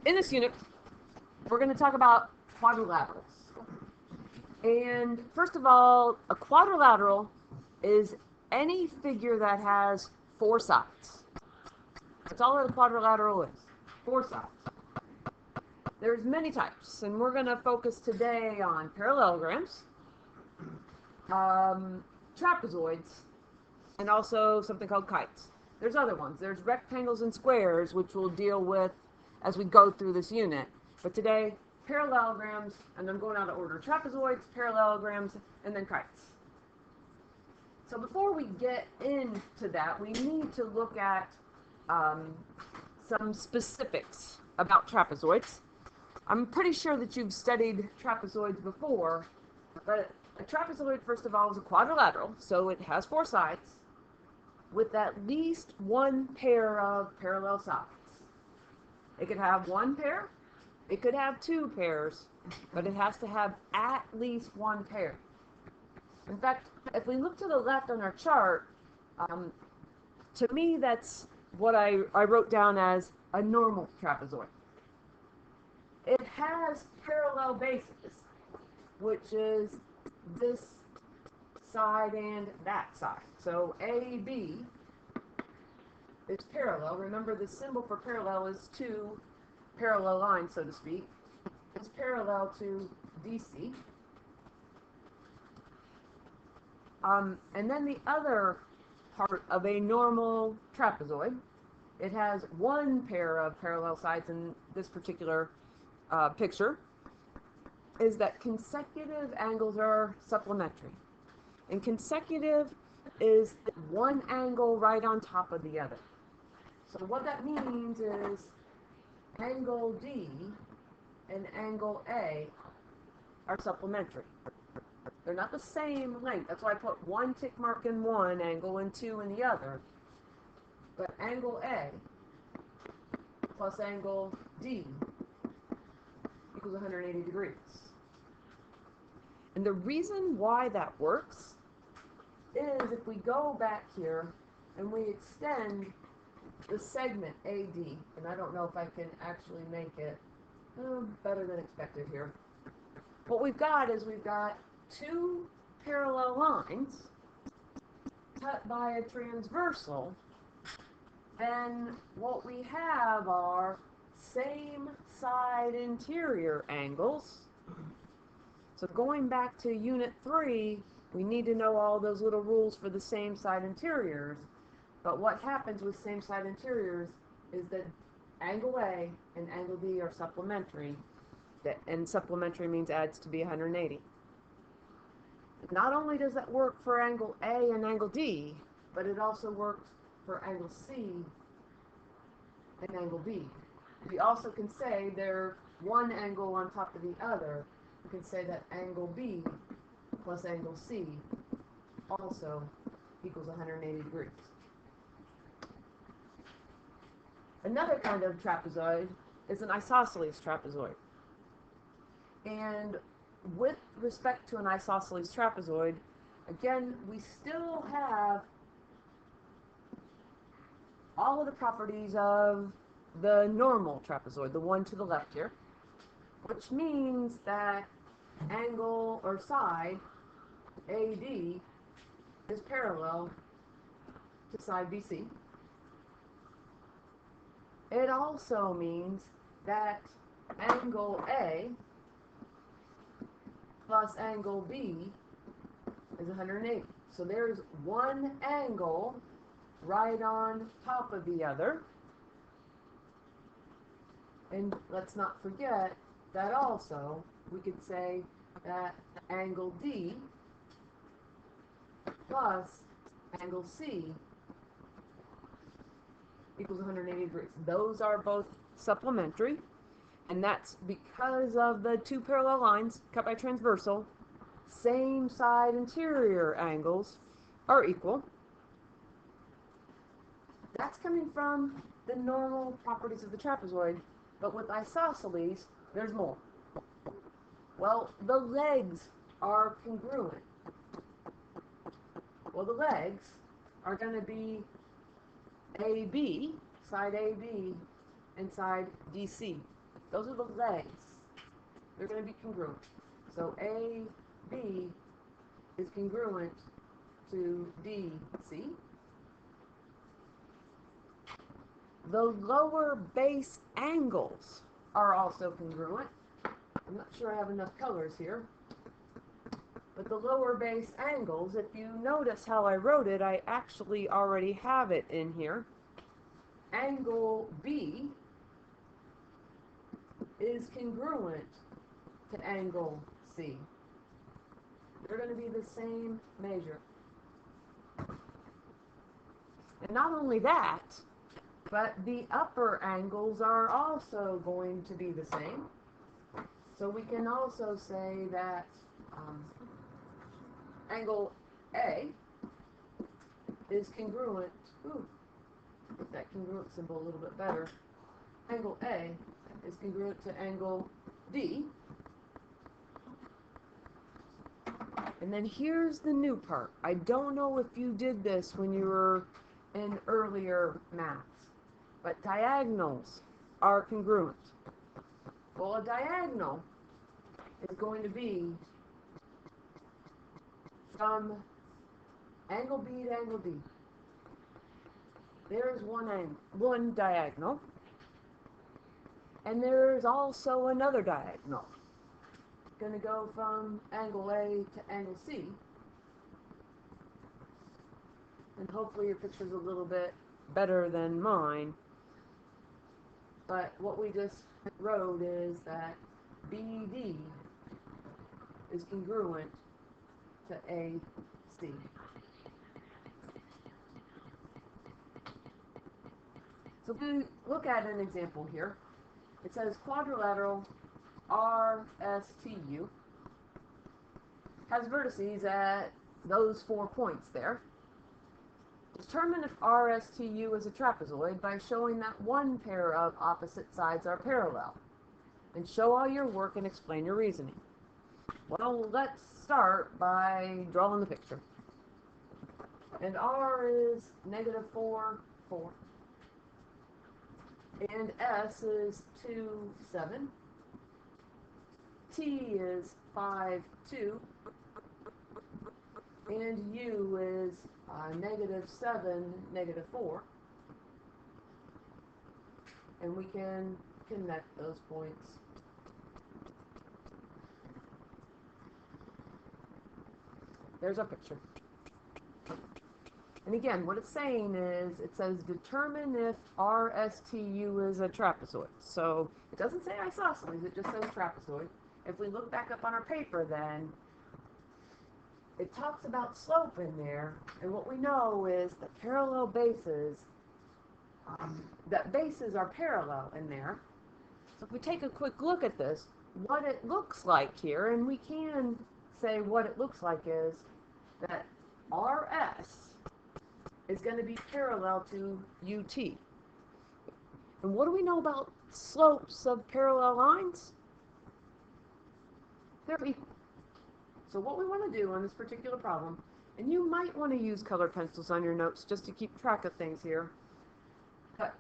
in this unit, we're going to talk about quadrilaterals. And first of all, a quadrilateral is any figure that has four sides. That's all that a quadrilateral is, four sides. There's many types, and we're going to focus today on parallelograms, trapezoids, and also something called kites. There's other ones. There's rectangles and squares, which we'll deal with as we go through this unit. But today, parallelograms, and I'm going out of order. Trapezoids, parallelograms, and then kites. So before we get into that, we need to look at some specifics about trapezoids. I'm pretty sure that you've studied trapezoids before, but a trapezoid, first of all, is a quadrilateral, so it has four sides with at least one pair of parallel sides. It could have one pair, it could have two pairs, but it has to have at least one pair. In fact, if we look to the left on our chart, to me that's what I wrote down as a normal trapezoid. It has parallel bases, which is this side and that side. So AB is parallel. Remember, the symbol for parallel is two parallel lines, so to speak. It's parallel to DC. And then the other part of a normal trapezoid, it has one pair of parallel sides in this particular picture, is that consecutive angles are supplementary. And consecutive is one angle right on top of the other. So what that means is angle D and angle A are supplementary. They're not the same length. That's why I put one tick mark in one angle and two in the other. But angle A plus angle D equals 180 degrees. And the reason why that works is if we go back here and we extend the segment AD, and I don't know if I can actually make it better than expected here. What we've got is we've got two parallel lines cut by a transversal. Then what we have are same side interior angles. So going back to Unit 3, we need to know all those little rules for the same side interiors. But what happens with same side interiors is that angle A and angle D are supplementary. And supplementary means adds to be 180. Not only does that work for angle A and angle D, but it also works for angle C and angle B. We also can say they're one angle on top of the other. We can say that angle B plus angle C also equals 180 degrees. Another kind of trapezoid is an isosceles trapezoid. And with respect to an isosceles trapezoid, again, we still have all of the properties of the normal trapezoid, the one to the left here, which means that angle or side AD is parallel to side BC. It also means that angle A plus angle B is 180. So there's one angle right on top of the other. And let's not forget that also we could say that angle D plus angle C equals 180 degrees. Those are both supplementary, and that's because of the two parallel lines cut by transversal. Same side interior angles are equal. That's coming from the normal properties of the trapezoid, but with isosceles, there's more. Well, the legs are congruent. Well, the legs are going to be AB, side AB, and side DC. Those are the legs. They're going to be congruent. So AB is congruent to DC. The lower base angles are also congruent. I'm not sure I have enough colors here. But the lower base angles, if you notice how I wrote it, I actually already have it in here. Angle B is congruent to angle C. They're going to be the same measure. And not only that, but the upper angles are also going to be the same. So we can also say that angle A is congruent, get that congruent symbol a little bit better. Angle A is congruent to angle D. And then here's the new part. I don't know if you did this when you were in earlier maths, but diagonals are congruent. Well, a diagonal is going to be from angle B to angle D. There's one diagonal, and there's also another diagonal. Going to go from angle A to angle C, and hopefully your picture's a little bit better than mine. But what we just wrote is that BD is congruent to AC. So if we look at an example here, it says quadrilateral RSTU has vertices at those 4 points there. Determine if RSTU is a trapezoid by showing that one pair of opposite sides are parallel. And show all your work and explain your reasoning. Well, let's start by drawing the picture. And R is -4, 4. And S is 2, 7. T is 5, 2. And U is -7, -4. And we can connect those points. There's our picture. And again, what it's saying is, it says determine if RSTU is a trapezoid. So it doesn't say isosceles, it just says trapezoid. If we look back up on our paper then, it talks about slope in there, and what we know is that parallel bases, that bases are parallel in there. So if we take a quick look at this, what it looks like here, and we can say what it looks like is that RS is going to be parallel to UT. And what do we know about slopes of parallel lines? They're equal. So what we want to do on this particular problem, and you might want to use colored pencils on your notes just to keep track of things here, but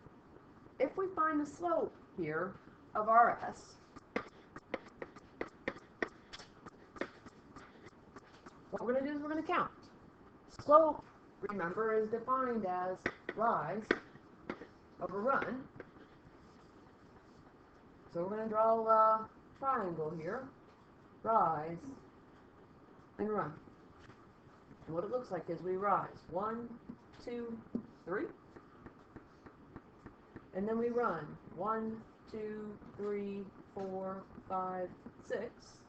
if we find the slope here of RS, what we're going to do is we're going to count. Slope, remember, is defined as rise over run. So we're going to draw a triangle here, rise and run. And what it looks like is we rise 1, 2, 3, and then we run 1, 2, 3, 4, 5, 6.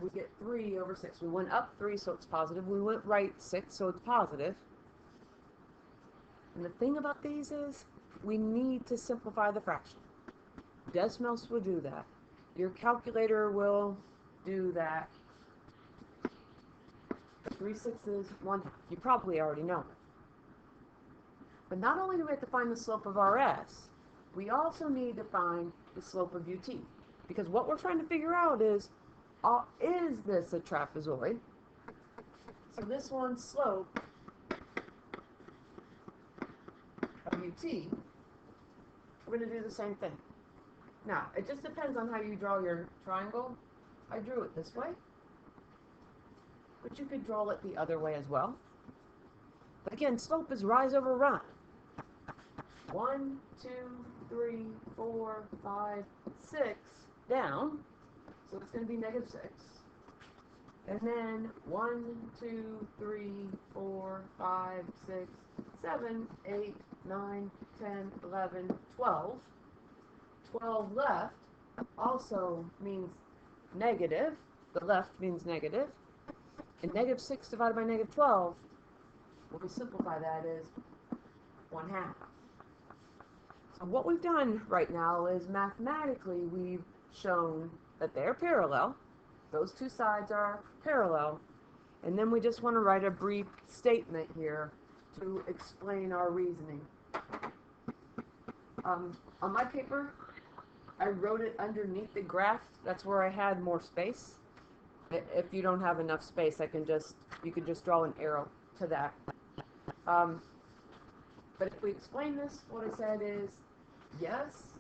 We get 3 over 6. We went up 3, so it's positive. We went right 6, so it's positive. And the thing about these is we need to simplify the fraction. Desmos will do that. Your calculator will do that. 3/6 is 1/2. You probably already know it. But not only do we have to find the slope of RS, we also need to find the slope of UT. Because what we're trying to figure out is this a trapezoid? So this one's slope of UT, we're going to do the same thing. Now, it just depends on how you draw your triangle. I drew it this way, but you could draw it the other way as well. But again, slope is rise over run. 1, 2, 3, 4, 5, 6 down, so it's going to be -6. And then 1, 2, 3, 4, 5, 6, 7, 8, 9, 10, 11, 12. 12 left also means negative. The left means negative. And -6 divided by -12, what we simplify that is 1/2. So what we've done right now is mathematically we've shown that they're parallel. Those two sides are parallel. And then we just want to write a brief statement here to explain our reasoning. On my paper, I wrote it underneath the graph. That's where I had more space. If you don't have enough space, you could just draw an arrow to that. But if we explain this, what I said is yes.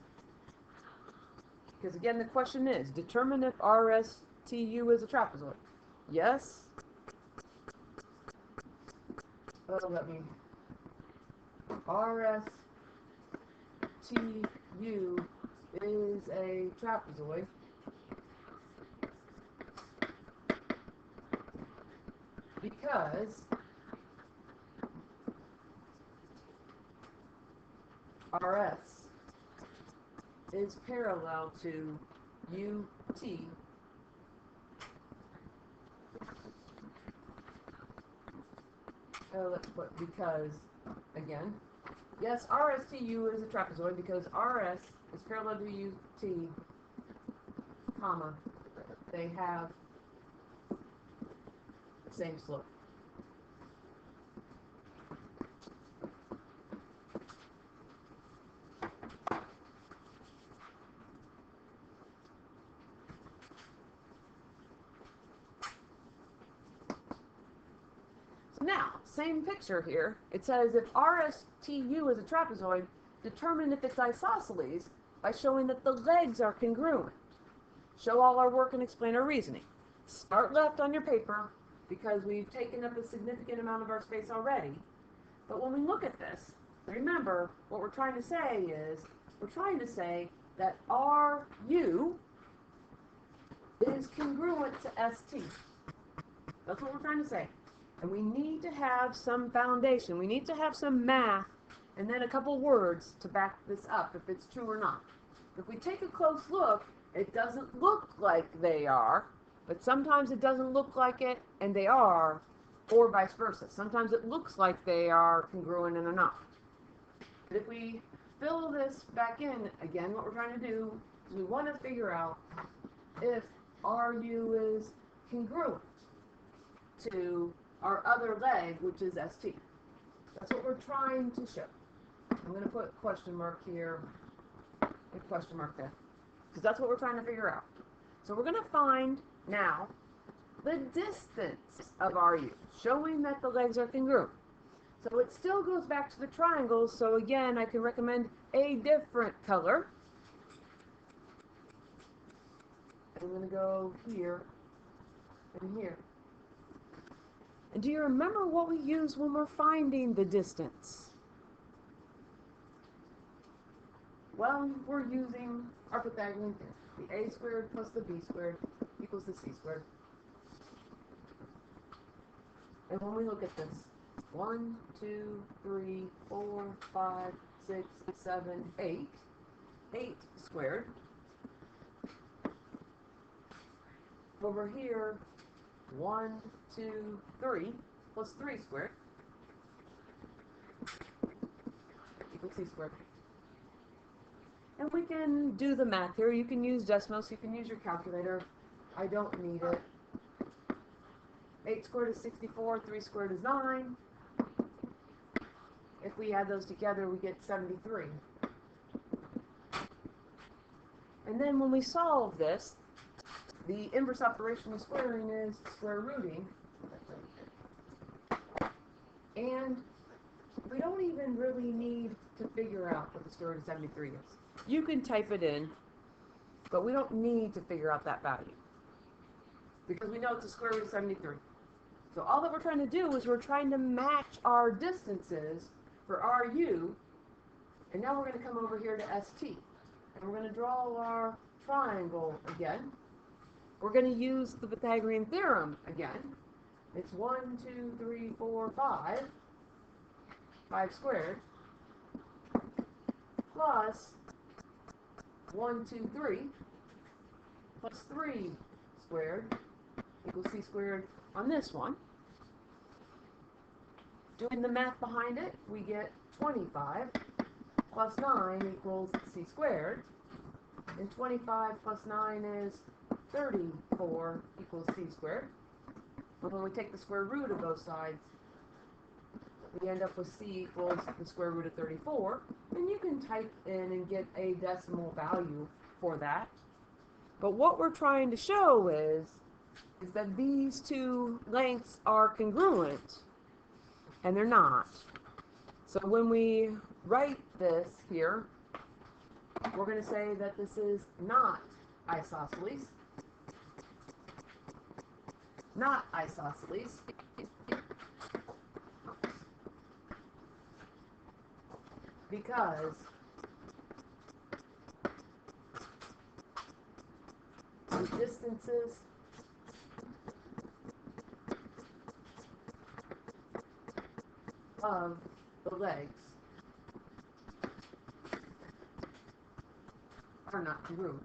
Because again, the question is, determine if RSTU is a trapezoid. Yes. Oh, let me. RSTU is a trapezoid because RS is parallel to UT let's put because again. Yes, RSTU is a trapezoid because RS is parallel to UT, comma, they have the same slope. So now, same picture here. It says if RSTU is a trapezoid, determine if it's isosceles by showing that the legs are congruent. Show all our work and explain our reasoning. Start left on your paper because we've taken up a significant amount of our space already. But when we look at this, remember what we're trying to say is, we're trying to say that RU is congruent to ST. That's what we're trying to say. And we need to have some foundation. We need to have some math and then a couple words to back this up if it's true or not. If we take a close look, it doesn't look like they are, but sometimes it doesn't look like it and they are, or vice versa. Sometimes it looks like they are congruent and they're not. But if we fill this back in, again, what we're trying to do is we want to figure out if RU is congruent to our other leg, which is ST. That's what we're trying to show. I'm going to put a question mark here, a question mark there, because that's what we're trying to figure out. So we're going to find now the distance of RU, showing that the legs are congruent. So it still goes back to the triangles, so again, I can recommend a different color. I'm going to go here and here. And do you remember what we use when we're finding the distance? Well, we're using our Pythagorean theorem. The a squared plus the b squared equals the c squared. And when we look at this, 1, 2, 3, 4, 5, 6, 7, 8, 8 squared. Over here, 1, 2, 3 plus 3 squared equals c squared. And we can do the math here. You can use Desmos, you can use your calculator. I don't need it. 8 squared is 64, 3 squared is 9. If we add those together, we get 73. And then when we solve this, the inverse operation of squaring is square rooting. And we don't even really need to figure out what the square root of 73 is. You can type it in, but we don't need to figure out that value because we know it's the square root of 73. So all that we're trying to do is we're trying to match our distances for RU, and now we're going to come over here to ST, and we're going to draw our triangle again. We're going to use the Pythagorean theorem again. It's 1, 2, 3, 4, 5, 5 squared, plus 1, 2, 3, plus 3 squared equals c squared on this one. Doing the math behind it, we get 25 plus 9 equals c squared, and 25 plus 9 is 34 equals c squared. And when we take the square root of both sides, we end up with c equals the square root of 34, and you can type in and get a decimal value for that. But what we're trying to show is that these two lengths are congruent, and they're not. So when we write this here, we're going to say that this is not isosceles. Not isosceles. Because the distances of the legs are not congruent.